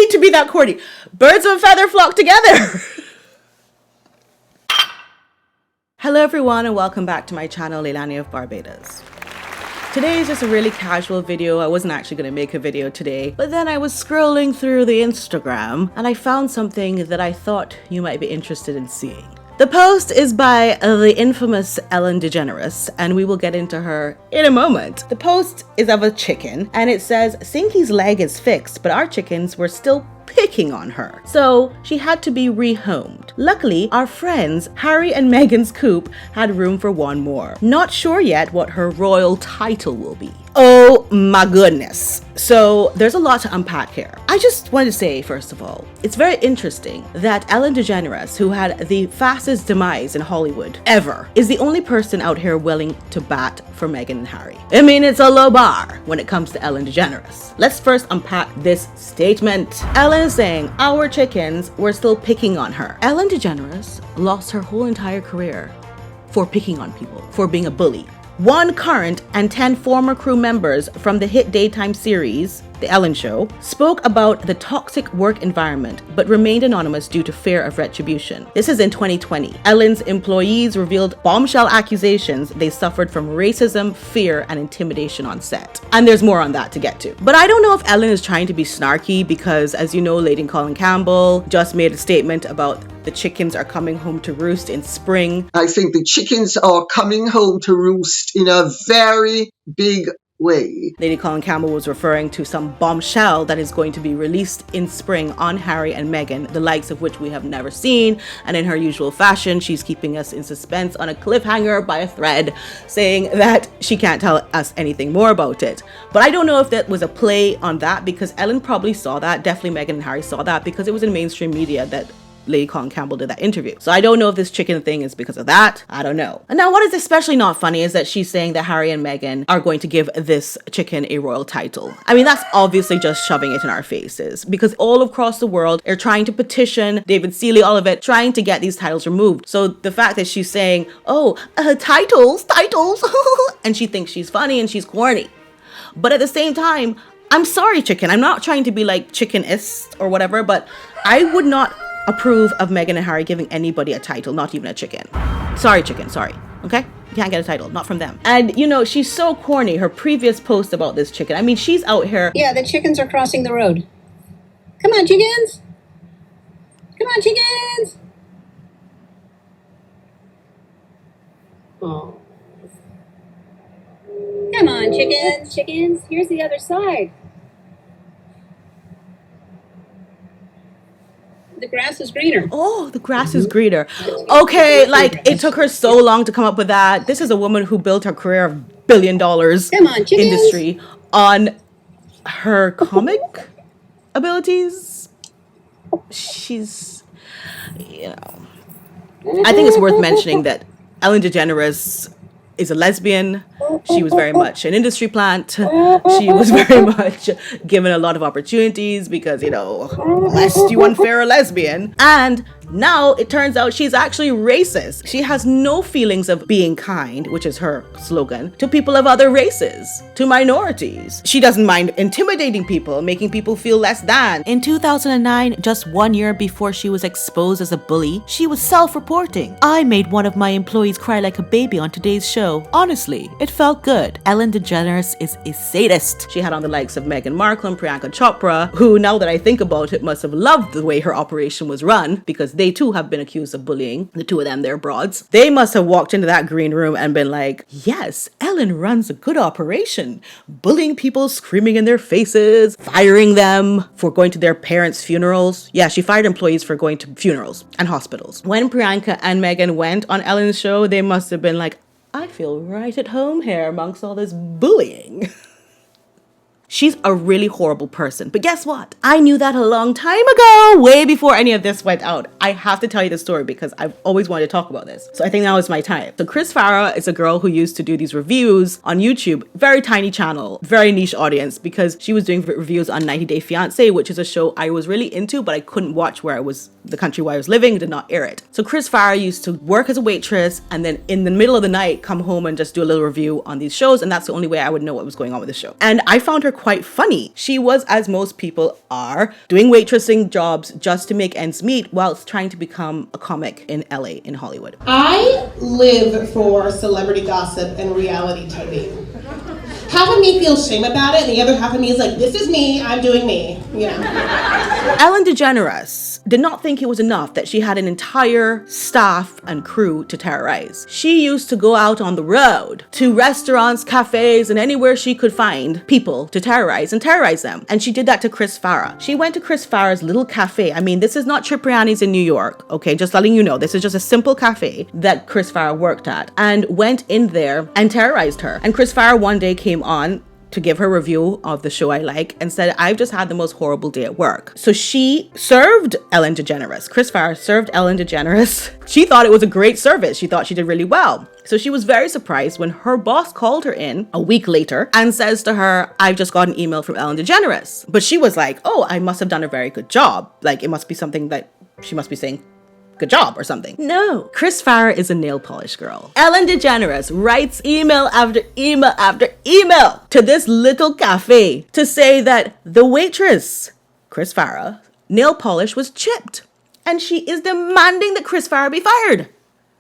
need to be that corny. Birds of a feather flock together. Hello everyone and welcome back to my channel, Leilani of Barbados. Today is just a really casual video. I wasn't actually going to make a video today, but then I was scrolling through the Instagram and I found something that I thought you might be interested in seeing. The post is by the infamous Ellen DeGeneres, and we will get into her in a moment. The post is of a chicken, and it says, Sinky's leg is fixed, but our chickens were still picking on her. So she had to be rehomed. Luckily, our friends Harry and Meghan's coop had room for one more. Not sure yet what her royal title will be. Oh my goodness. So there's a lot to unpack here. I just wanted to say, first of all, it's very interesting that Ellen DeGeneres, who had the fastest demise in Hollywood ever, is the only person out here willing to bat for Meghan and Harry. I mean, it's a low bar when it comes to Ellen DeGeneres. Let's first unpack this statement. Ellen is saying, our chickens were still picking on her. Ellen DeGeneres lost her whole entire career for picking on people, for being a bully. 1 current and 10 former crew members from the hit daytime series, The Ellen Show, spoke about the toxic work environment but remained anonymous due to fear of retribution. This is in 2020. Ellen's employees revealed bombshell accusations they suffered from racism, fear, and intimidation on set. And there's more on that to get to. But I don't know if Ellen is trying to be snarky because, as you know, Lady Colin Campbell just made a statement about the chickens are coming home to roost in spring. I think the chickens are coming home to roost in a very big way. Lady Colin Campbell was referring to some bombshell that is going to be released in spring on Harry and Meghan, the likes of which we have never seen. And in her usual fashion, she's keeping us in suspense on a cliffhanger by a thread, saying that she can't tell us anything more about it. But I don't know if that was a play on that, because Ellen probably saw that. Definitely Meghan and Harry saw that because it was in mainstream media that Lady Colin Campbell did that interview. So I don't know if this chicken thing is because of that. I don't know. And now what is especially not funny is that she's saying that Harry and Meghan are going to give this chicken a royal title. I mean, that's obviously just shoving it in our faces, because all across the world are trying to petition David Seeley, all of it, trying to get these titles removed. So the fact that she's saying, titles, and she thinks she's funny and she's corny. But at the same time, I'm sorry, chicken. I'm not trying to be like chickenist or whatever, but I would not approve of Meghan and Harry giving anybody a title, not even a chicken. Sorry, chicken, sorry. Okay? You can't get a title, not from them. And you know, she's so corny. Her previous post about this chicken, I mean, she's out here. Yeah, the chickens are crossing the road. Come on, chickens. Come on, chickens. Oh. Come on, chickens. Chickens, here's the other side. The grass is greener. Oh, the grass is greener. Okay, like it took her so long to come up with that. This is a woman who built her career of $1 billion industry on her comic abilities. She's, you know, I think it's worth mentioning that Ellen DeGeneres is a lesbian. She was very much an industry plant. She was very much given a lot of opportunities because, you know, lest you unfair a lesbian. And now it turns out she's actually racist. She has no feelings of being kind, which is her slogan, to people of other races, to minorities. She doesn't mind intimidating people, making people feel less than. In 2009, just 1 year before she was exposed as a bully, she was self-reporting. I made one of my employees cry like a baby on today's show. Honestly, it felt good. Ellen DeGeneres is a sadist. She had on the likes of Meghan Markle and Priyanka Chopra, who, now that I think about it, must have loved the way her operation was run, because they too have been accused of bullying. The two of them, they're broads. They must have walked into that green room and been like, yes, Ellen runs a good operation. Bullying people, screaming in their faces, firing them for going to their parents' funerals. Yeah, she fired employees for going to funerals and hospitals. When Priyanka and Meghan went on Ellen's show, they must have been like, I feel right at home here amongst all this bullying. She's a really horrible person. But guess what? I knew that a long time ago, way before any of this went out. I have to tell you the story because I've always wanted to talk about this. So I think now is my time. So Chris Farah is a girl who used to do these reviews on YouTube. Very tiny channel, very niche audience, because she was doing reviews on 90 Day Fiancé, which is a show I was really into, but I couldn't watch where I was, the country where I was living did not air it. So Chris Farah used to work as a waitress and then in the middle of the night come home and just do a little review on these shows. And that's the only way I would know what was going on with the show. And I found her quite funny. She was, as most people are, doing waitressing jobs just to make ends meet whilst trying to become a comic in LA, in Hollywood. I live for celebrity gossip and reality TV. Half of me feels shame about it, and the other half of me is like, this is me, I'm doing me, you know. Ellen DeGeneres did not think it was enough that she had an entire staff and crew to terrorize. She used to go out on the road to restaurants, cafes, and anywhere she could find people to terrorize them. And she did that to Chris Farah. She went to Chris Farah's little cafe. I mean, this is not Cipriani's in New York, okay? Just letting you know, this is just a simple cafe that Chris Farah worked at, and went in there and terrorized her. And Chris Farah one day came on to give her review of the show I Like and said, I've just had the most horrible day at work. So she served Ellen DeGeneres. Chris Farah served Ellen DeGeneres. She thought it was a great service. She thought she did really well. So she was very surprised when her boss called her in a week later and says to her, I've just got an email from Ellen DeGeneres. But she was like, oh, I must have done a very good job. Like, it must be something that she must be saying, good job or something. No, Chris Farah is a nail polish girl. Ellen DeGeneres writes email after email after email to this little cafe to say that the waitress, Chris Farah, nail polish was chipped. And she is demanding that Chris Farah be fired.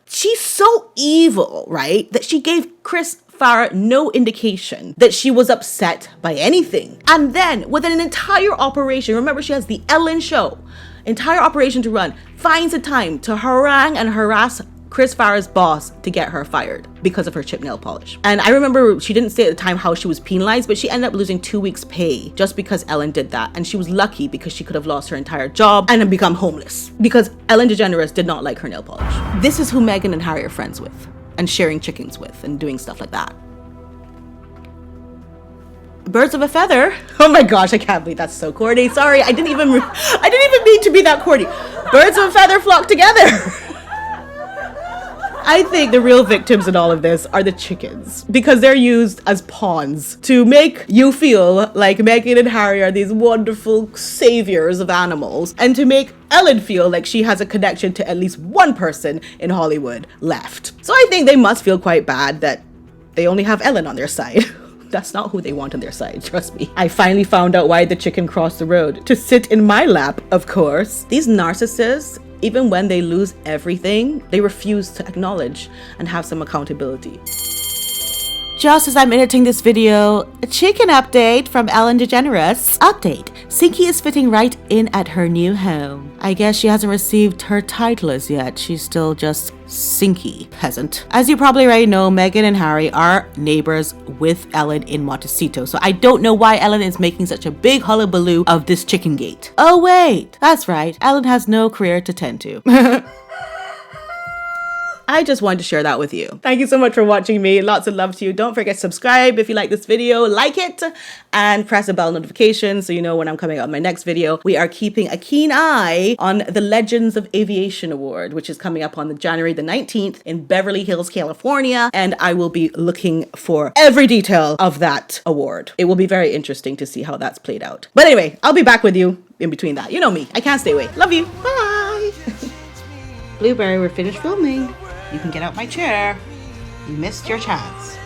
She's so evil, right? That she gave Chris Farah no indication that she was upset by anything. And then with an entire operation, remember she has the Ellen show, entire operation to run, finds a time to harangue and harass Chris Farah's boss to get her fired because of her chip nail polish. And I remember she didn't say at the time how she was penalized, but she ended up losing 2 weeks pay just because Ellen did that. And she was lucky because she could have lost her entire job and have become homeless because Ellen DeGeneres did not like her nail polish. This is who Meghan and Harry are friends with and sharing chickens with and doing stuff like that. Birds of a feather. Oh my gosh, I can't believe that's so corny. Sorry, I didn't even mean to be that corny. Birds of a feather flock together. I think the real victims in all of this are the chickens because they're used as pawns to make you feel like Meghan and Harry are these wonderful saviors of animals and to make Ellen feel like she has a connection to at least one person in Hollywood left. So I think they must feel quite bad that they only have Ellen on their side. That's not who they want on their side, trust me. I finally found out why the chicken crossed the road. To sit in my lap, of course. These narcissists, even when they lose everything, they refuse to acknowledge and have some accountability. Just as I'm editing this video, a chicken update from Ellen DeGeneres. Update. Sinky is fitting right in at her new home. I guess she hasn't received her title as yet. She's still just Sinky peasant. As you probably already know, Meghan and Harry are neighbors with Ellen in Montecito. So I don't know why Ellen is making such a big hullabaloo of this chicken gate. Oh wait, that's right. Ellen has no career to tend to. I just wanted to share that with you. Thank you so much for watching me. Lots of love to you. Don't forget to subscribe if you like this video, like it, and press the bell notification so you know when I'm coming out with my next video. We are keeping a keen eye on the Legends of Aviation Award, which is coming up on January the 19th in Beverly Hills, California. And I will be looking for every detail of that award. It will be very interesting to see how that's played out. But anyway, I'll be back with you in between that. You know me. I can't stay away. Love you. Bye. Blueberry, we're finished filming. You can get out my chair. You missed your chance.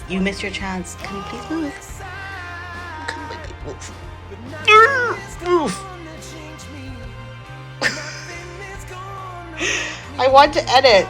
You missed your chance. Can you please move? Can you please move? Move. I want to edit.